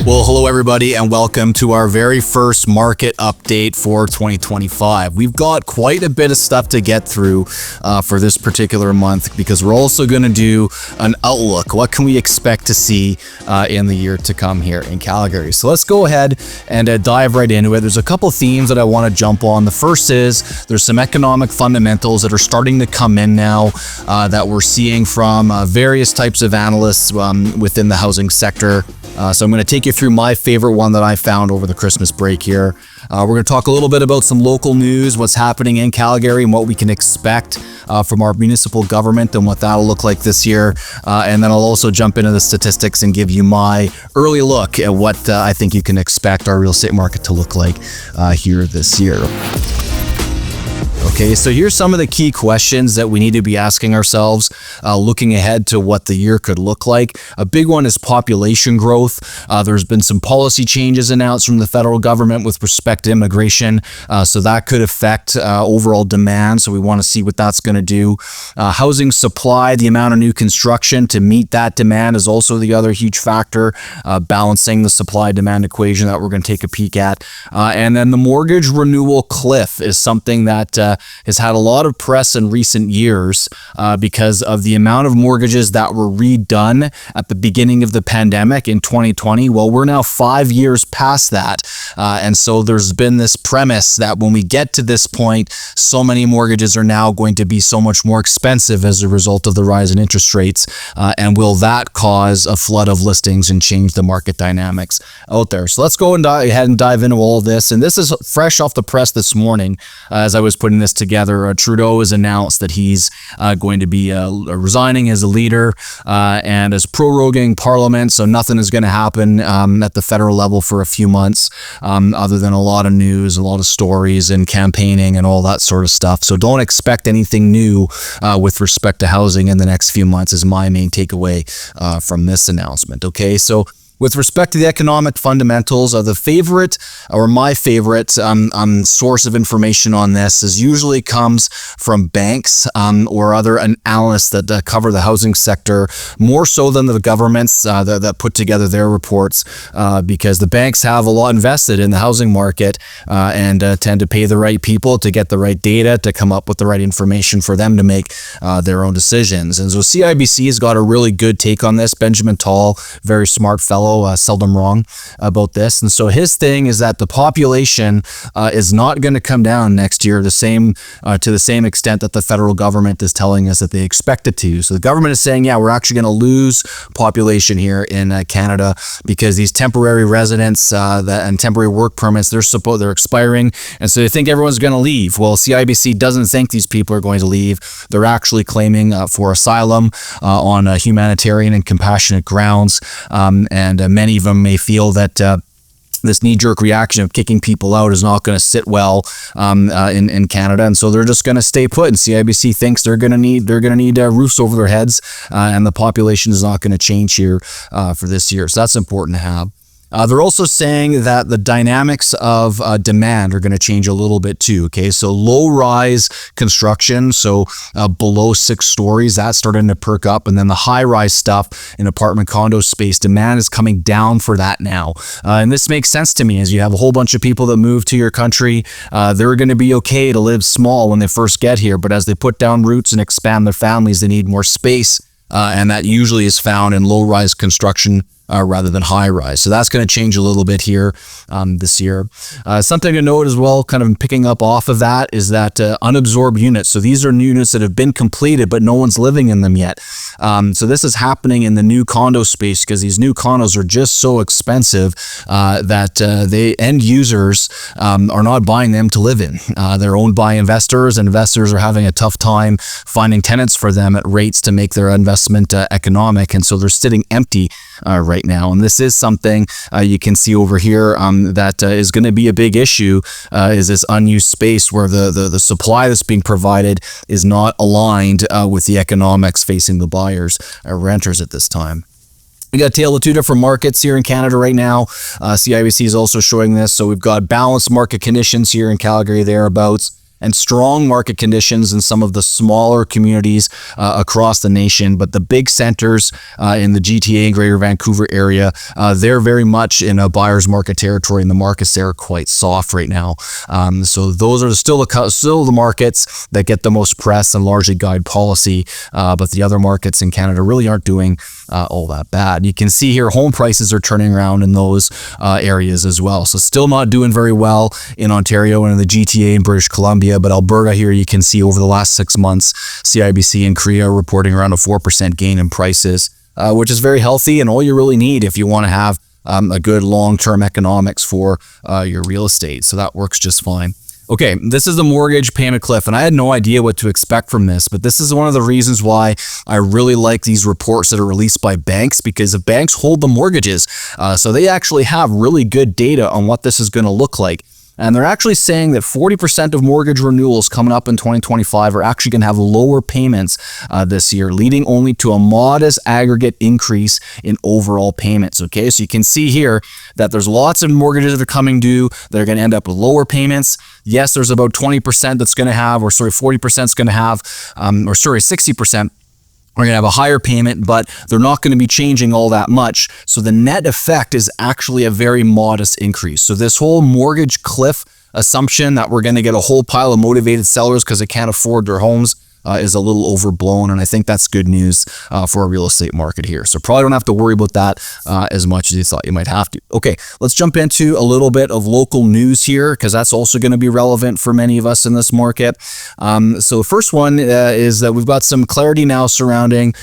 Well, hello everybody and welcome to our very first market update for 2025. We've got quite a bit of stuff to get through for this particular month because we're also going to do an outlook. What can we expect to see in the year to come here in Calgary? So let's go ahead and dive right into it. There's a couple themes that I want to jump on. The first is there's some economic fundamentals that are starting to come in now that we're seeing from various types of analysts within the housing sector. So I'm going to take you through my favorite one that I found over the Christmas break here. We're going to talk a little bit about some local news, what's happening in Calgary and what we can expect from our municipal government and what that'll look like this year. And then I'll also jump into the statistics and give you my early look at what I think you can expect our real estate market to look like here this year. Okay, so here's some of the key questions that we need to be asking ourselves looking ahead to what the year could look like. A big one is population growth. There's been some policy changes announced from the federal government with respect to immigration, so that could affect overall demand, so we want to see what that's going to do. Housing supply, the amount of new construction to meet that demand is also the other huge factor, balancing the supply-demand equation that we're going to take a peek at. And then the mortgage renewal cliff is something that has had a lot of press in recent years because of the amount of mortgages that were redone at the beginning of the pandemic in 2020. Well, we're now 5 years past that. And so there's been this premise that when we get to this point, so many mortgages are now going to be so much more expensive as a result of the rise in interest rates. And will that cause a flood of listings and change the market dynamics out there? So let's go ahead and dive into all of this. And this is fresh off the press this morning as I was putting this together. Trudeau has announced that he's going to be resigning as a leader and is proroguing Parliament, so nothing is going to happen at the federal level for a few months other than a lot of news, a lot of stories and campaigning and all that sort of stuff. So don't expect anything new with respect to housing in the next few months is my main takeaway from this announcement. Okay, so with respect to the economic fundamentals, the favorite or my favorite source of information on this is usually comes from banks or other analysts that cover the housing sector more so than the governments that put together their reports because the banks have a lot invested in the housing market and tend to pay the right people to get the right data to come up with the right information for them to make their own decisions. And so CIBC has got a really good take on this. Benjamin Tall, very smart fellow, seldom wrong about this. And so his thing is that the population is not going to come down next year to the same extent that the federal government is telling us that they expect it to. So the government is saying, yeah, we're actually going to lose population here in Canada because these temporary residents and temporary work permits, they're expiring. And so they think everyone's going to leave. Well, CIBC doesn't think these people are going to leave. They're actually claiming for asylum on humanitarian and compassionate grounds. And many of them may feel that this knee-jerk reaction of kicking people out is not going to sit well in Canada, and so they're just going to stay put. And CIBC thinks they're going to need roofs over their heads, and the population is not going to change here for this year. So that's important to have. They're also saying that the dynamics of demand are going to change a little bit too. Okay, so low-rise construction, so below 6 stories, that's starting to perk up, and then the high-rise stuff in apartment condo space, demand is coming down for that now. And this makes sense to me as you have a whole bunch of people that move to your country. They're going to be okay to live small when they first get here, but as they put down roots and expand their families, they need more space, and that usually is found in low-rise construction rather than high-rise. So that's going to change a little bit here this year. Something to note as well, kind of picking up off of that, is that unabsorbed units. So these are units that have been completed, but no one's living in them yet. So this is happening in the new condo space because these new condos are just so expensive that the end users are not buying them to live in. They're owned by investors, and investors are having a tough time finding tenants for them at rates to make their investment economic, and so they're sitting empty right now. And this is something you can see over here that is going to be a big issue, is this unused space where the supply that's being provided is not aligned with the economics facing the buyers or renters at this time. We got a tale of two different markets here in Canada right now. CIBC is also showing this. So we've got balanced market conditions here in Calgary thereabouts. and strong market conditions in some of the smaller communities across the nation. But the big centers in the GTA and Greater Vancouver area, they're very much in a buyer's market territory, and the markets there are quite soft right now. So those are still the markets that get the most press and largely guide policy, but the other markets in Canada really aren't doing all that bad. You can see here home prices are turning around in those areas as well. So still not doing very well in Ontario and in the GTA in British Columbia, but Alberta here you can see over the last 6 months, CIBC and CREA are reporting around a 4% gain in prices, which is very healthy and all you really need if you want to have a good long-term economics for your real estate. So that works just fine. Okay, this is the mortgage payment cliff, and I had no idea what to expect from this, but this is one of the reasons why I really like these reports that are released by banks, because if banks hold the mortgages, so they actually have really good data on what this is going to look like. And they're actually saying that 40% of mortgage renewals coming up in 2025 are actually going to have lower payments this year, leading only to a modest aggregate increase in overall payments. Okay, so you can see here that there's lots of mortgages that are coming due that are going to end up with lower payments. Yes, there's about 20% that's going to have, 40% is going to have, 60%. We're going to have a higher payment, but they're not going to be changing all that much. So the net effect is actually a very modest increase. So this whole mortgage cliff assumption that we're going to get a whole pile of motivated sellers because they can't afford their homes is a little overblown, and I think that's good news for our real estate market here. So probably don't have to worry about that as much as you thought you might have to. Okay, let's jump into a little bit of local news here, because that's also going to be relevant for many of us in this market. So the first one is that we've got some clarity now surrounding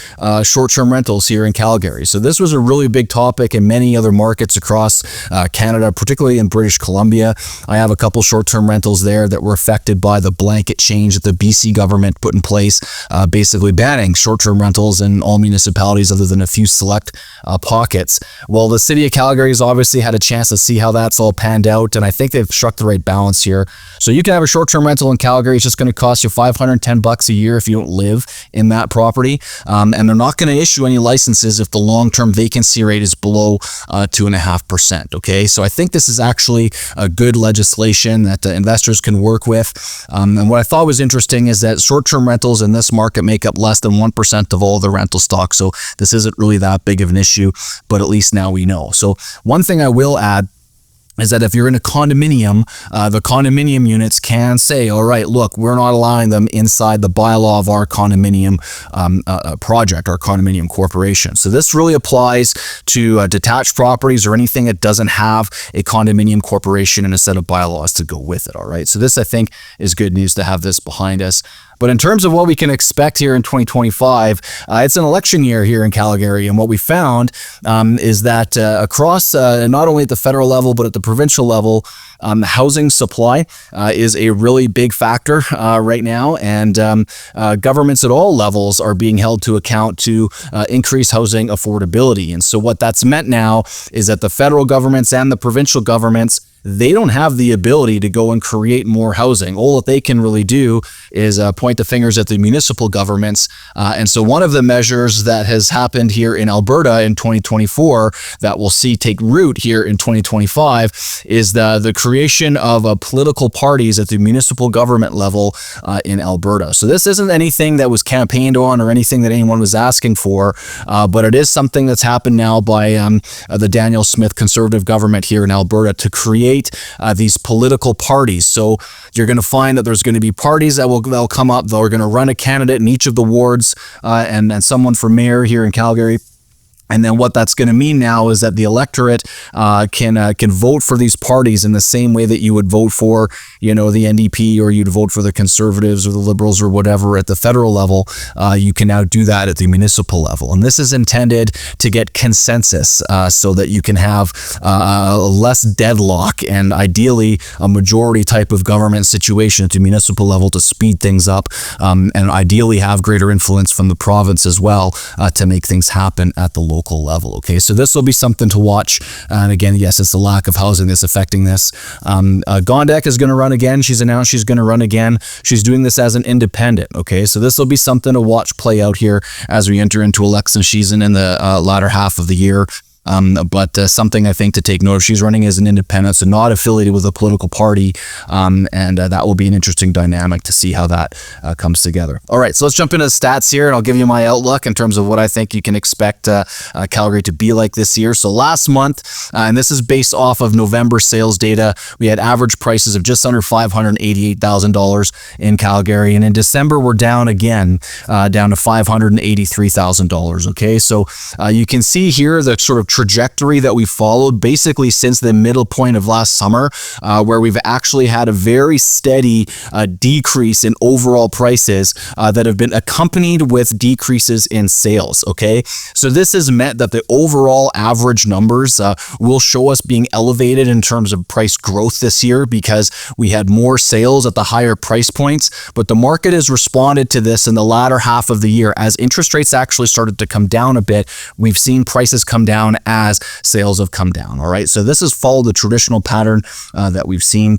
short-term rentals here in Calgary. So this was a really big topic in many other markets across Canada, particularly in British Columbia. I have a couple short-term rentals there that were affected by the blanket change that the BC government put in place, basically banning short-term rentals in all municipalities other than a few select pockets. Well, the city of Calgary has obviously had a chance to see how that's all panned out, and I think they've struck the right balance here. So you can have a short-term rental in Calgary. It's just going to cost you $510 a year if you don't live in that property, and they're not going to issue any licenses if the long-term vacancy rate is below 2.5%. Okay, so I think this is actually a good legislation that investors can work with. And what I thought was interesting is that short-term rentals in this market make up less than 1% of all the rental stock. So this isn't really that big of an issue, but at least now we know. So one thing I will add is that if you're in a condominium, the condominium units can say, all right, look, we're not allowing them inside the bylaw of our condominium project, our condominium corporation. So this really applies to detached properties or anything that doesn't have a condominium corporation and a set of bylaws to go with it, all right? So this, I think, is good news to have this behind us. But in terms of what we can expect here in 2025, it's an election year here in Calgary. And what we found is that across not only at the federal level, but at the provincial level, housing supply is a really big factor right now. And governments at all levels are being held to account to increase housing affordability. And so what that's meant now is that the federal governments and the provincial governments, they don't have the ability to go and create more housing. All that they can really do is point the fingers at the municipal governments. And so one of the measures that has happened here in Alberta in 2024 that we'll see take root here in 2025 is the creation of political parties at the municipal government level in Alberta. So this isn't anything that was campaigned on or anything that anyone was asking for, but it is something that's happened now by the Daniel Smith Conservative government here in Alberta to create these political parties. So you're going to find that there's going to be parties that'll come up that are going to run a candidate in each of the wards and someone for mayor here in Calgary. And then what that's going to mean now is that the electorate can vote for these parties in the same way that you would vote for, the NDP, or you'd vote for the Conservatives or the Liberals or whatever at the federal level. You can now do that at the municipal level. And this is intended to get consensus so that you can have less deadlock and ideally a majority type of government situation at the municipal level to speed things up and ideally have greater influence from the province as well to make things happen at the local level. Okay, so this will be something to watch. And again, yes, it's the lack of housing that's affecting this. Gondek is going to run again. She's announced she's going to run again. She's doing this as an independent. Okay, so this will be something to watch play out here as we enter into election season in the latter half of the year. but something I think to take note of. She's running as an independent, so not affiliated with a political party, and that will be an interesting dynamic to see how that comes together. All right, so let's jump into the stats here, and I'll give you my outlook in terms of what I think you can expect Calgary to be like this year. So last month, and this is based off of November sales data, we had average prices of just under $588,000 in Calgary, and in December we're down again, down to $583,000. Okay, so you can see here the sort of trajectory that we followed basically since the middle point of last summer, where we've actually had a very steady decrease in overall prices that have been accompanied with decreases in sales. Okay, so this has meant that the overall average numbers will show us being elevated in terms of price growth this year because we had more sales at the higher price points, but the market has responded to this in the latter half of the year. As interest rates actually started to come down a bit, we've seen prices come down as sales have come down. All right, so this has followed the traditional pattern that we've seen,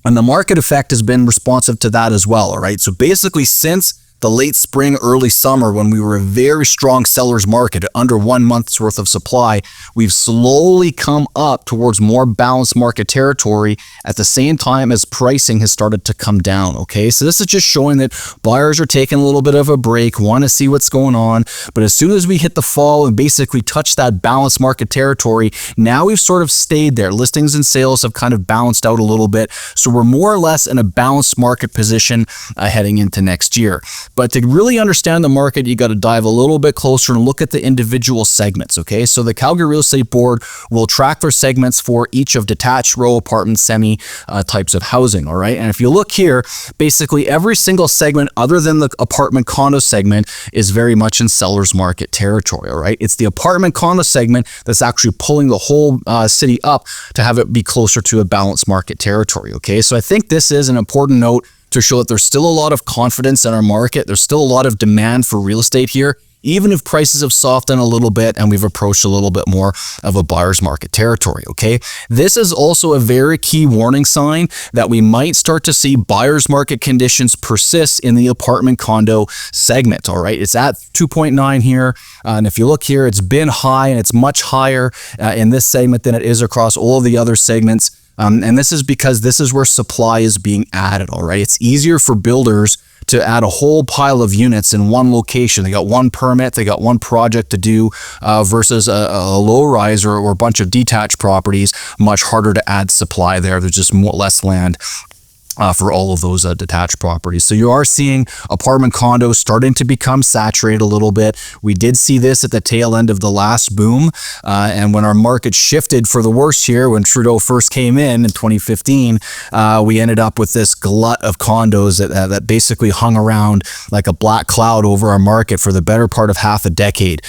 and the market effect has been responsive to that as well. All right, so basically since the late spring, early summer, when we were a very strong seller's market at under 1 month's worth of supply, we've slowly come up towards more balanced market territory at the same time as pricing has started to come down. Okay, so this is just showing that buyers are taking a little bit of a break, want to see what's going on. But as soon as we hit the fall and basically touch that balanced market territory, now we've sort of stayed there. Listings and sales have kind of balanced out a little bit. So we're more or less in a balanced market position heading into next year. But to really understand the market, you got to dive a little bit closer and look at the individual segments. Okay, so the Calgary Real Estate Board will track their segments for each of detached, row, apartment, semi types of housing. All right, and if you look here, basically every single segment other than the apartment condo segment is very much in seller's market territory. All right, it's the apartment condo segment that's actually pulling the whole city up to have it be closer to a balanced market territory. Okay, so I think this is an important note to show that there's still a lot of confidence in our market. There's still a lot of demand for real estate here, even if prices have softened a little bit and we've approached a little bit more of a buyer's market territory. Okay, this is also a very key warning sign that we might start to see buyer's market conditions persist in the apartment condo segment. All right, it's at 2.9 here, and if you look here, it's been high and it's much higher in this segment than it is across all of the other segments. And this is because this is where supply is being added. All right, it's easier for builders to add a whole pile of units in one location. They got one permit, they got one project to do, versus a low rise or a bunch of detached properties. Much harder to add supply there. There's just less land for all of those detached properties. So you are seeing apartment condos starting to become saturated a little bit. We did see this at the tail end of the last boom, and when our market shifted for the worst here, when Trudeau first came in 2015, we ended up with this glut of condos that basically hung around like a black cloud over our market for the better part of half a decade.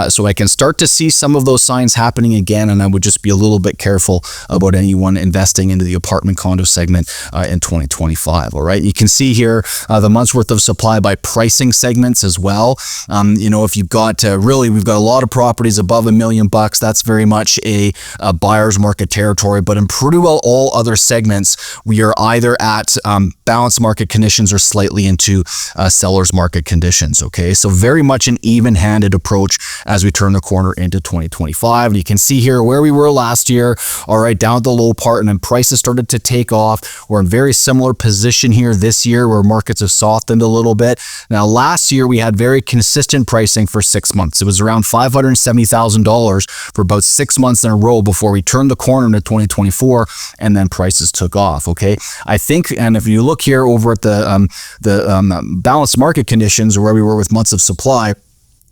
So I can start to see some of those signs happening again, and I would just be a little bit careful about anyone investing into the apartment condo segment in 2025. All right, you can see here the month's worth of supply by pricing segments as well. You know, if you've got we've got a lot of properties above $1 million, that's very much a buyer's market territory. But in pretty well all other segments, we are either at balanced market conditions or slightly into seller's market conditions. Okay, so very much an even-handed approach as we turn the corner into 2025. And you can see here where we were last year. All right, down at the low part, and then prices started to take off. We're in very similar position here this year where markets have softened a little bit. Now, last year we had very consistent pricing for 6 months. It was around $570,000 for about 6 months in a row before we turned the corner into 2024, and then prices took off. Okay, I think, and if you look here over at the balanced market conditions, or where we were with months of supply,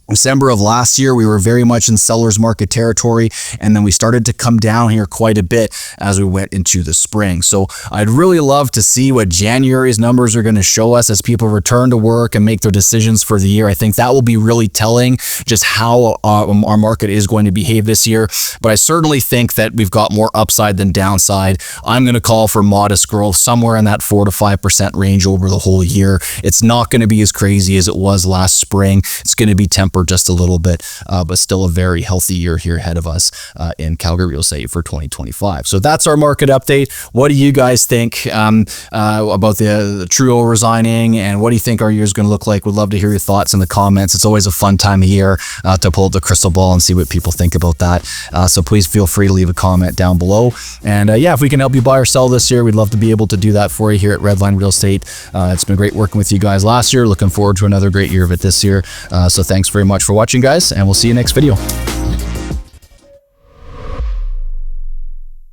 December of last year, we were very much in seller's market territory, and then we started to come down here quite a bit as we went into the spring. So I'd really love to see what January's numbers are going to show us as people return to work and make their decisions for the year. I think that will be really telling just how our market is going to behave this year. But I certainly think that we've got more upside than downside. I'm going to call for modest growth somewhere in that 4 to 5% range over the whole year. It's not going to be as crazy as it was last spring. It's going to be tempered over just a little bit, but still a very healthy year here ahead of us in Calgary real estate for 2025. So that's our market update. What do you guys think about the trio resigning, and what do you think our year is going to look like? We'd love to hear your thoughts in the comments. It's always a fun time of year to pull up the crystal ball and see what people think about that. So please feel free to leave a comment down below. And yeah, if we can help you buy or sell this year, we'd love to be able to do that for you here at Redline Real Estate. It's been great working with you guys last year. Looking forward to another great year of it this year. So thanks very much for watching, guys, and we'll see you next video.